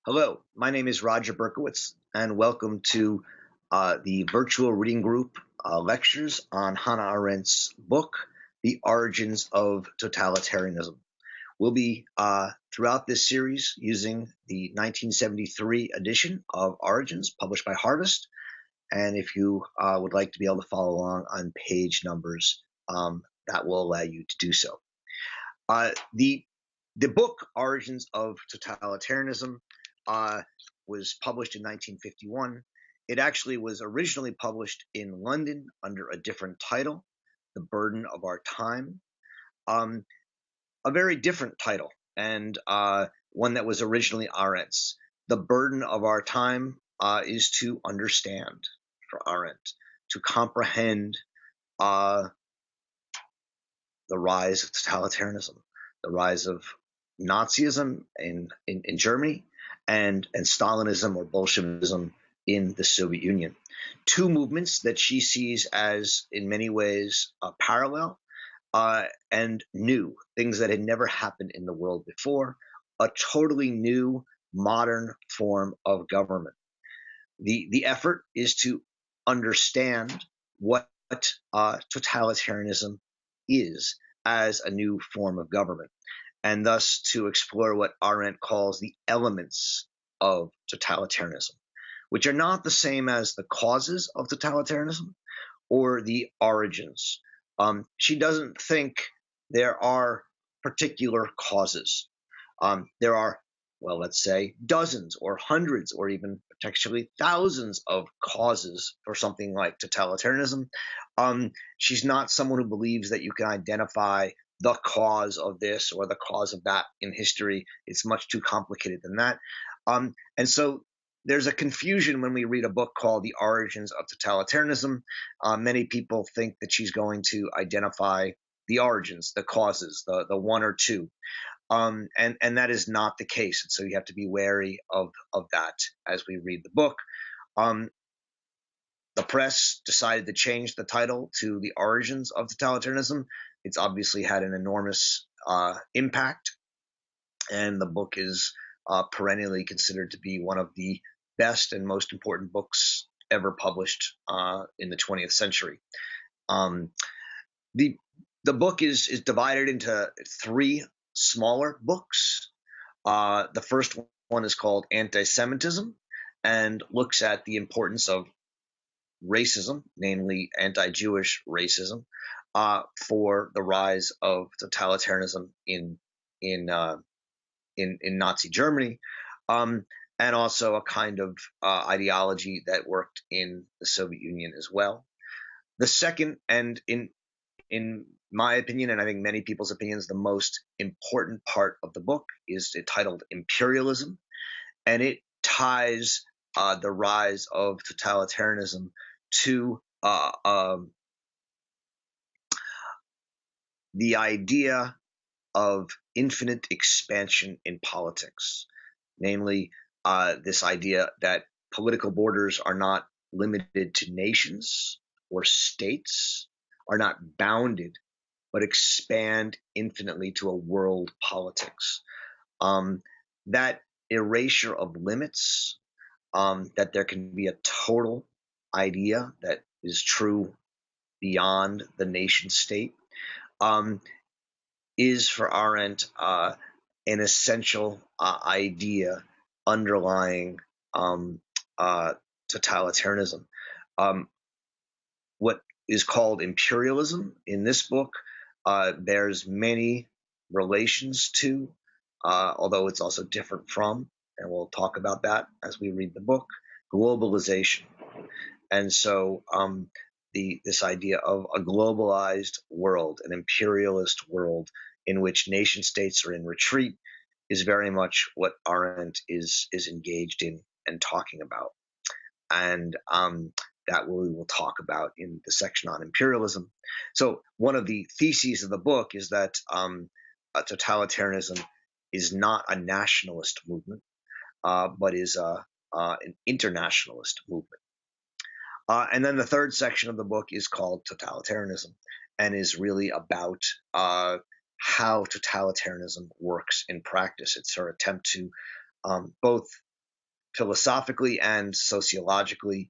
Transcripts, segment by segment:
Hello, my name is Roger Berkowitz, and welcome to the virtual reading group lectures on Hannah Arendt's book, The Origins of Totalitarianism. We'll be, throughout this series, using the 1973 edition of Origins, published by Harvest. And if you would like to be able to follow along on page numbers, that will allow you to do so. The book, Origins of Totalitarianism, was published in 1951. It actually was originally published in London under a different title, The Burden of Our Time, a very different title, and one that was originally Arendt's. The Burden of Our Time is to understand, for Arendt, to comprehend the rise of totalitarianism, the rise of Nazism in Germany, and Stalinism or Bolshevism in the Soviet Union. Two movements that she sees as, in many ways, parallel and new, things that had never happened in the world before, a totally new, modern form of government. The effort is to understand what totalitarianism is as a new form of government, and thus to explore what Arendt calls the elements of totalitarianism, which are not the same as the causes of totalitarianism or the origins. She doesn't think there are particular causes. There are, well, let's say dozens or hundreds or even potentially thousands of causes for something like totalitarianism. She's not someone who believes that you can identify the cause of this or the cause of that in history. It's much too complicated than that. And so there's a confusion when we read a book called The Origins of Totalitarianism. Many people think that she's going to identify the origins, the causes, the one or two. And that is not the case. And so you have to be wary of that as we read the book. The press decided to change the title to The Origins of Totalitarianism. It's obviously had an enormous impact, and the book is perennially considered to be one of the best and most important books ever published in the 20th century. The book is divided into three smaller books. The first one is called Anti-Semitism and looks at the importance of racism, namely anti-Jewish racism, for the rise of totalitarianism in Nazi Germany, and also a kind of ideology that worked in the Soviet Union as well. The second, and in my opinion, and I think many people's opinions, the most important part of the book is titled Imperialism, and it ties the rise of totalitarianism to the idea of infinite expansion in politics, namely this idea that political borders are not limited to nations or states, are not bounded, but expand infinitely to a world politics. That erasure of limits, that there can be a total idea that is true beyond the nation state, is for Arendt an essential idea underlying totalitarianism. What is called imperialism in this book bears many relations to, although it's also different from, and we'll talk about that as we read the book, globalization. And so this idea of a globalized world, an imperialist world in which nation states are in retreat, is very much what Arendt is engaged in and talking about. And that we will talk about in the section on imperialism. So one of the theses of the book is that totalitarianism is not a nationalist movement, but is an internationalist movement. And then the third section of the book is called Totalitarianism and is really about how totalitarianism works in practice. It's her attempt to both philosophically and sociologically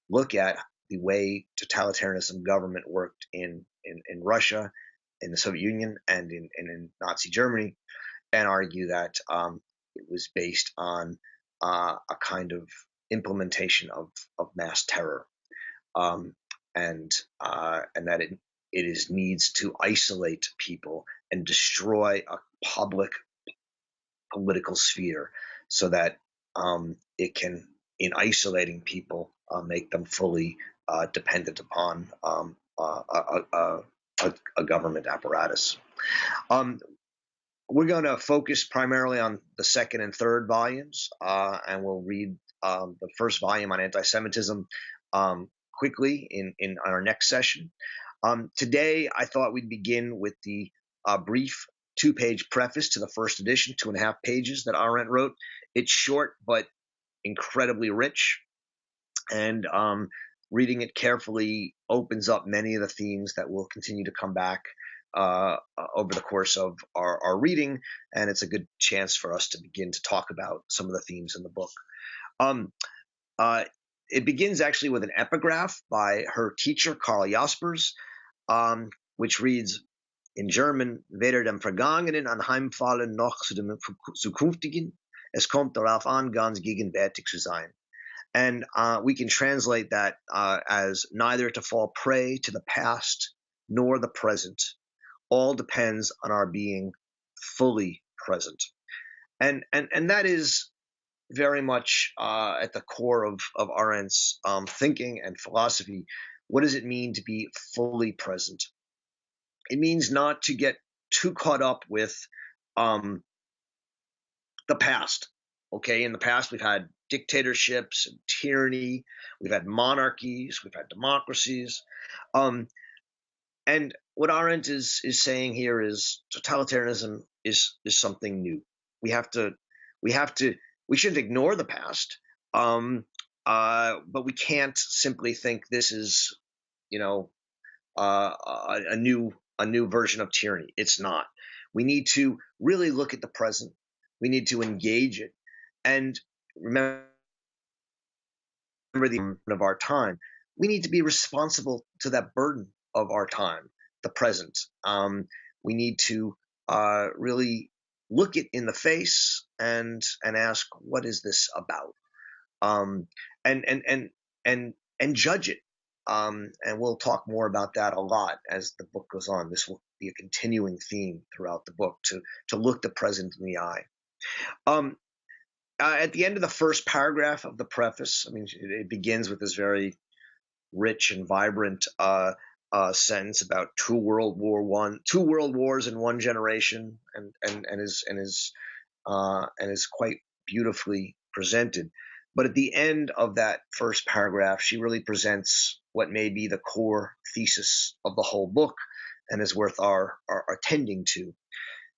look at the way totalitarianism government worked in Russia, in the Soviet Union, and in Nazi Germany, and argue that it was based on a kind of implementation of mass terror, and that it needs to isolate people and destroy a public political sphere so that it can, in isolating people, make them fully dependent upon a government apparatus. We're going to focus primarily on the second and third volumes, and we'll read the first volume on anti-Semitism quickly in our next session. Today, I thought we'd begin with the brief 2-page preface to the first edition, 2.5 pages that Arendt wrote. It's short but incredibly rich, and reading it carefully opens up many of the themes that will continue to come back over the course of our reading, and it's a good chance for us to begin to talk about some of the themes in the book. It begins actually with an epigraph by her teacher, Karl Jaspers, which reads in German, weder dem Vergangenen anheimfallen noch zu dem Zukünftigen, es kommt darauf an, ganz gegenwärtig zu sein. And we can translate that as neither to fall prey to the past nor the present. All depends on our being fully present. And that is very much at the core of Arendt's thinking and philosophy. What does it mean to be fully present? It means not to get too caught up with the past. Okay, in the past we've had dictatorships and tyranny, we've had monarchies, we've had democracies, and what Arendt is saying here is totalitarianism is something new. We shouldn't ignore the past, but we can't simply think this is, a new version of tyranny. It's not. We need to really look at the present. We need to engage it, and remember the of our time. We need to be responsible to that burden of our time, the present. We need to really look it in the face and ask, what is this about? And judge it. And we'll talk more about that a lot as the book goes on. This will be a continuing theme throughout the book, to look the present in the eye. At the end of the first paragraph of the preface, it begins with this very rich and vibrant sentence about two world wars in one generation, and is quite beautifully presented. But at the end of that first paragraph, she really presents what may be the core thesis of the whole book, and is worth our attending to.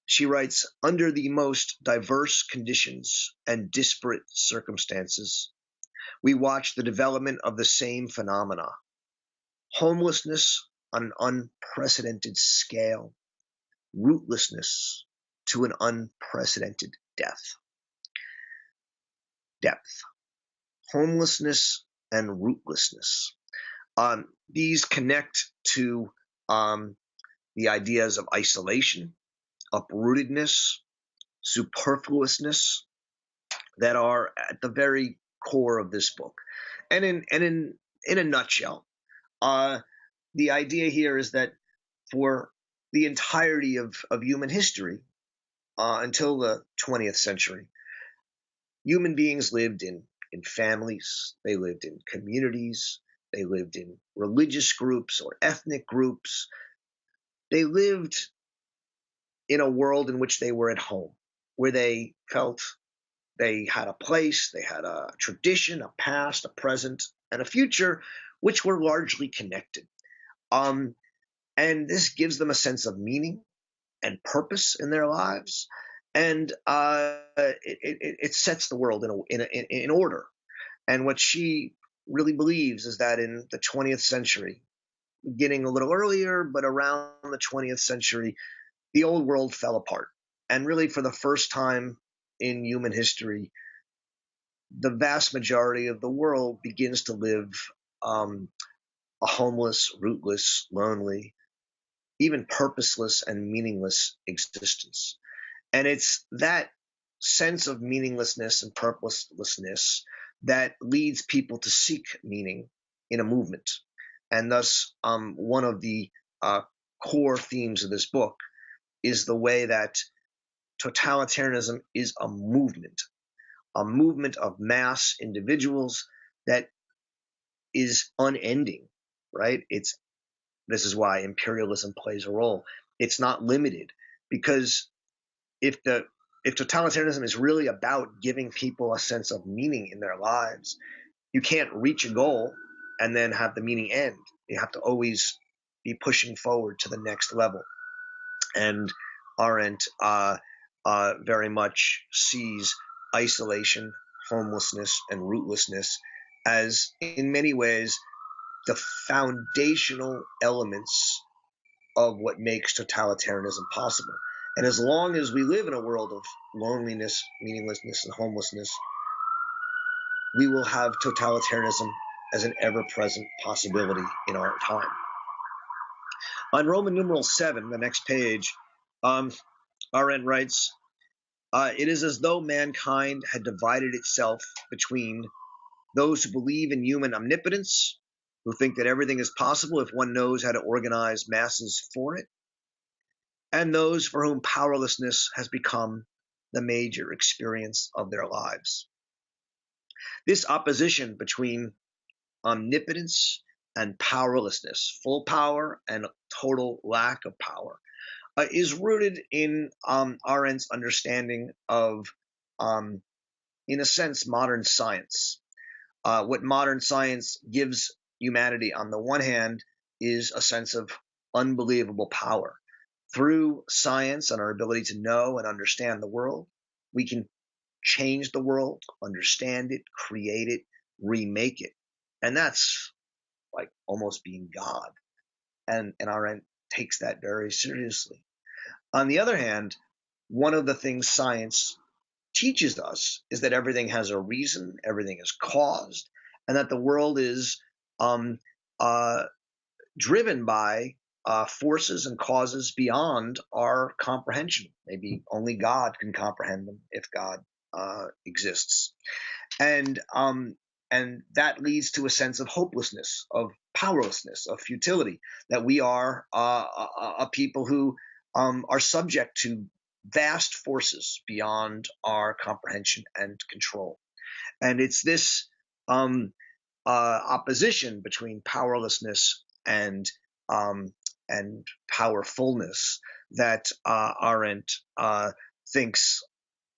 She writes, under the most diverse conditions and disparate circumstances, we watch the development of the same phenomena: homelessness on an unprecedented scale, rootlessness to an unprecedented depth. Homelessness and rootlessness. These connect to the ideas of isolation, uprootedness, superfluousness, that are at the very core of this book. And in a nutshell, the idea here is that for the entirety of human history, until the 20th century, human beings lived in families, they lived in communities, they lived in religious groups or ethnic groups. They lived in a world in which they were at home, where they felt they had a place, they had a tradition, a past, a present, and a future, which were largely connected. And this gives them a sense of meaning and purpose in their lives, and it sets the world in order. And what she really believes is that in the 20th century, beginning a little earlier, but around the 20th century, the old world fell apart. And really, for the first time in human history, the vast majority of the world begins to live a homeless, rootless, lonely, even purposeless and meaningless existence. And it's that sense of meaninglessness and purposelessness that leads people to seek meaning in a movement. And thus, one of the core themes of this book is the way that totalitarianism is a movement of mass individuals that is unending, right? This is why imperialism plays a role. It's not limited, because if totalitarianism is really about giving people a sense of meaning in their lives, you can't reach a goal and then have the meaning end. You have to always be pushing forward to the next level. And Arendt very much sees isolation, homelessness, and rootlessness as, in many ways, the foundational elements of what makes totalitarianism possible. And as long as we live in a world of loneliness, meaninglessness, and homelessness, we will have totalitarianism as an ever-present possibility in our time. On Roman numeral 7, the next page, Arendt writes, it is as though mankind had divided itself between those who believe in human omnipotence, who think that everything is possible if one knows how to organize masses for it, and those for whom powerlessness has become the major experience of their lives. This opposition between omnipotence and powerlessness, full power and total lack of power, is rooted in Arendt's understanding of, in a sense, modern science. What modern science gives humanity, on the one hand, is a sense of unbelievable power. Through science and our ability to know and understand the world, we can change the world, understand it, create it, remake it. And that's like almost being God. And Arendt takes that very seriously. On the other hand, one of the things science teaches us is that everything has a reason, everything is caused, and that the world is driven by forces and causes beyond our comprehension. Maybe only God can comprehend them, if God exists. And that leads to a sense of hopelessness, of powerlessness, of futility, that we are a people who are subject to vast forces beyond our comprehension and control. And it's this opposition between powerlessness and powerfulness that Arendt thinks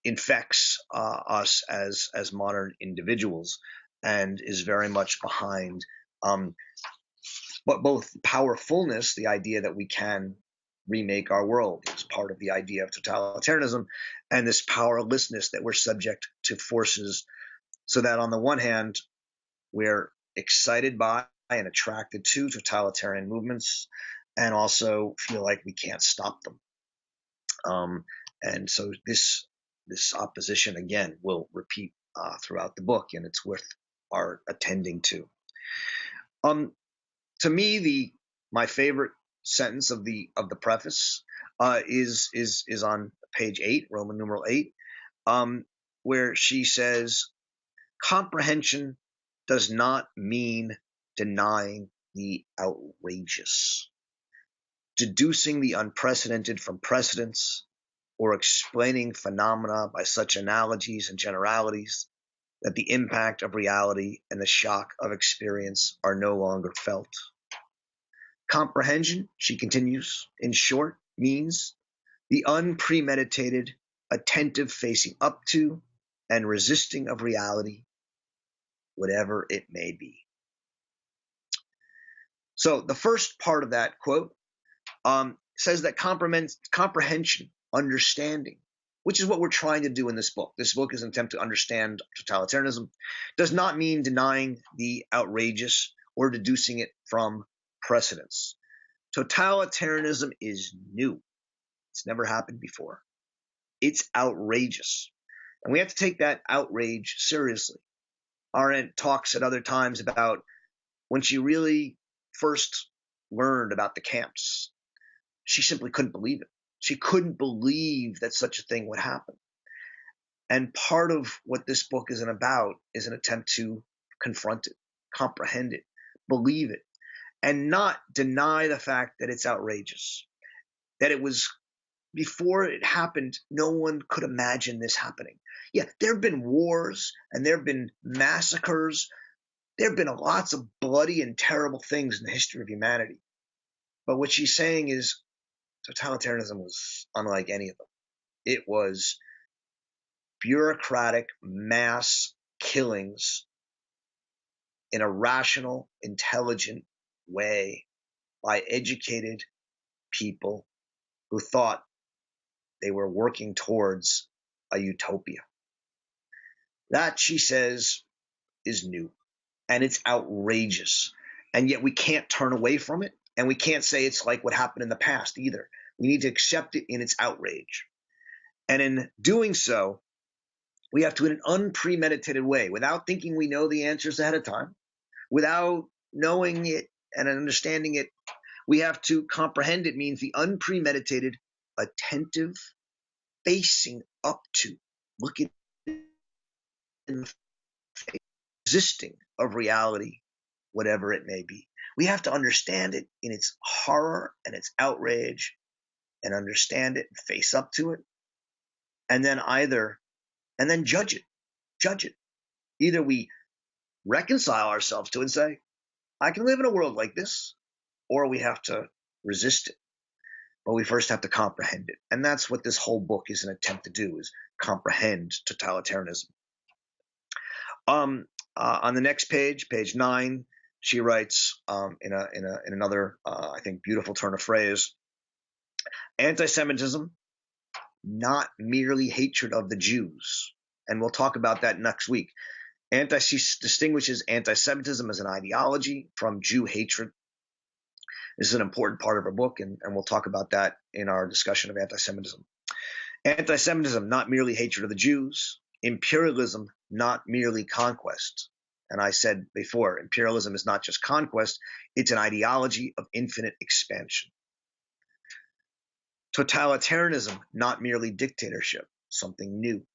infects us as modern individuals, and is very much behind but both powerfulness, the idea that we can remake our world, is part of the idea of totalitarianism, and this powerlessness, that we're subject to forces, so that on the one hand, we're excited by and attracted to totalitarian movements, and also feel like we can't stop them. And so this opposition, again, will repeat throughout the book, and it's worth our attending to. To me, my favorite sentence of the preface is on page 8, Roman numeral 8, where she says, "Comprehension does not mean denying the outrageous, deducing the unprecedented from precedents, or explaining phenomena by such analogies and generalities that the impact of reality and the shock of experience are no longer felt. Comprehension," she continues, "in short, means the unpremeditated, attentive facing up to and resisting of reality, whatever it may be." So the first part of that quote says that comprehension, understanding, which is what we're trying to do in this book. This book is an attempt to understand totalitarianism, does not mean denying the outrageous or deducing it from precedents. Totalitarianism is new. It's never happened before. It's outrageous. And we have to take that outrage seriously. Arendt talks at other times about when she really first learned about the camps, she simply couldn't believe it. She couldn't believe that such a thing would happen. And part of what this book is about is an attempt to confront it, comprehend it, believe it, and not deny the fact that it's outrageous. That it was, before it happened, no one could imagine this happening. Yeah, there have been wars and there have been massacres. There have been lots of bloody and terrible things in the history of humanity. But what she's saying is totalitarianism was unlike any of them. It was bureaucratic mass killings in a rational, intelligent way by educated people who thought they were working towards a utopia. That, she says, is new, and it's outrageous. And yet we can't turn away from it, and we can't say it's like what happened in the past either. We need to accept it in its outrage. And in doing so, we have to, in an unpremeditated way, without thinking we know the answers ahead of time, without knowing it and understanding it, we have to comprehend it. Means the unpremeditated, attentive, facing up to, looking in the face, resisting of reality, whatever it may be. We have to understand it in its horror and its outrage, and understand it and face up to it, and then judge it. Either we reconcile ourselves to it and say, I can live in a world like this, or we have to resist it. But we first have to comprehend it. And that's what this whole book is an attempt to do, is comprehend totalitarianism. On the next page, page 9, she writes in another, I think, beautiful turn of phrase, anti-Semitism, not merely hatred of the Jews. And we'll talk about that next week. She distinguishes anti-Semitism as an ideology from Jew hatred. This is an important part of her book, and we'll talk about that in our discussion of anti-Semitism. Anti-Semitism, not merely hatred of the Jews. Imperialism, not merely conquest. And I said before, imperialism is not just conquest, it's an ideology of infinite expansion. Totalitarianism, not merely dictatorship, something new.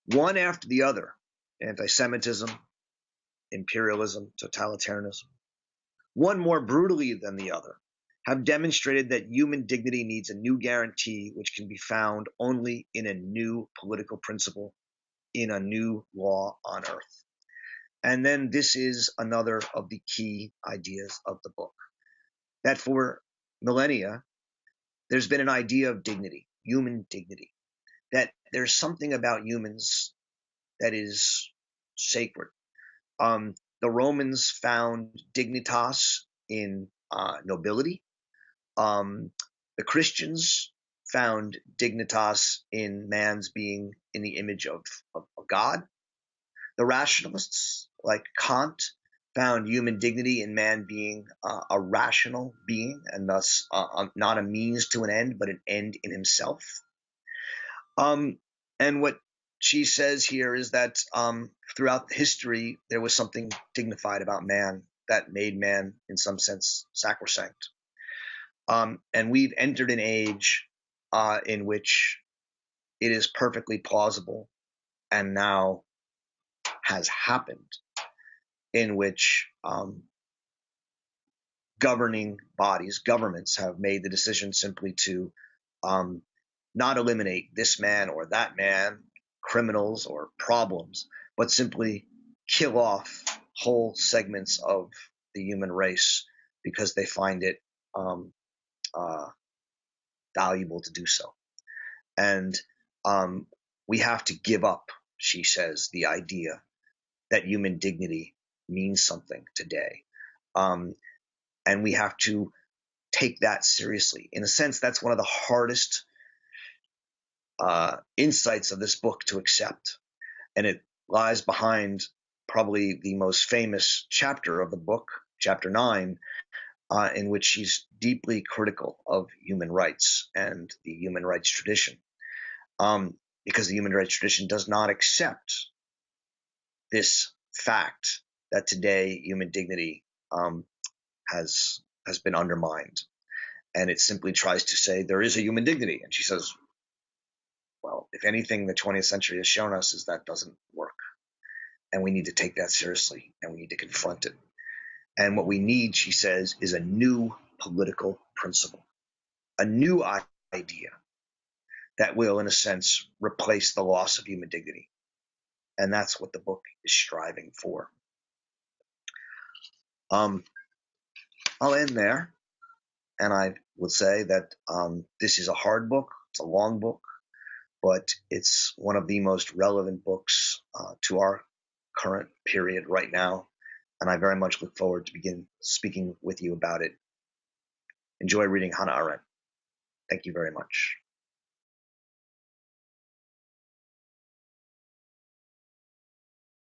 One after the other, anti-Semitism, imperialism, totalitarianism, one more brutally than the other, have demonstrated that human dignity needs a new guarantee which can be found only in a new political principle, in a new law on earth. And then this is another of the key ideas of the book, that for millennia, there's been an idea of dignity, human dignity, that there's something about humans that is sacred. The Romans found dignitas in nobility. The Christians found dignitas in man's being in the image of God. The rationalists, like Kant, found human dignity in man being a rational being, and thus not a means to an end, but an end in himself. And what she says here is that throughout history, there was something dignified about man that made man, in some sense, sacrosanct. And we've entered an age in which it is perfectly plausible, and now has happened, in which governing bodies, governments, have made the decision simply to not eliminate this man or that man, criminals or problems, but simply kill off whole segments of the human race because they find it valuable to do so. And we have to give up, she says, the idea that human dignity means something today. And we have to take that seriously. In a sense, that's one of the hardest insights of this book to accept. And it lies behind probably the most famous chapter of the book, chapter 9, in which she's deeply critical of human rights and the human rights tradition. because the human rights tradition does not accept this fact that today human dignity has been undermined. And it simply tries to say there is a human dignity. And she says, well, if anything the 20th century has shown us is that doesn't work. And we need to take that seriously, and we need to confront it. And what we need, she says, is a new political principle, a new idea that will, in a sense, replace the loss of human dignity. And that's what the book is striving for. I'll end there. And I would say that this is a hard book. It's a long book, but it's one of the most relevant books to our current period right now. And I very much look forward to begin speaking with you about it. Enjoy reading Hannah Arendt. Thank you very much.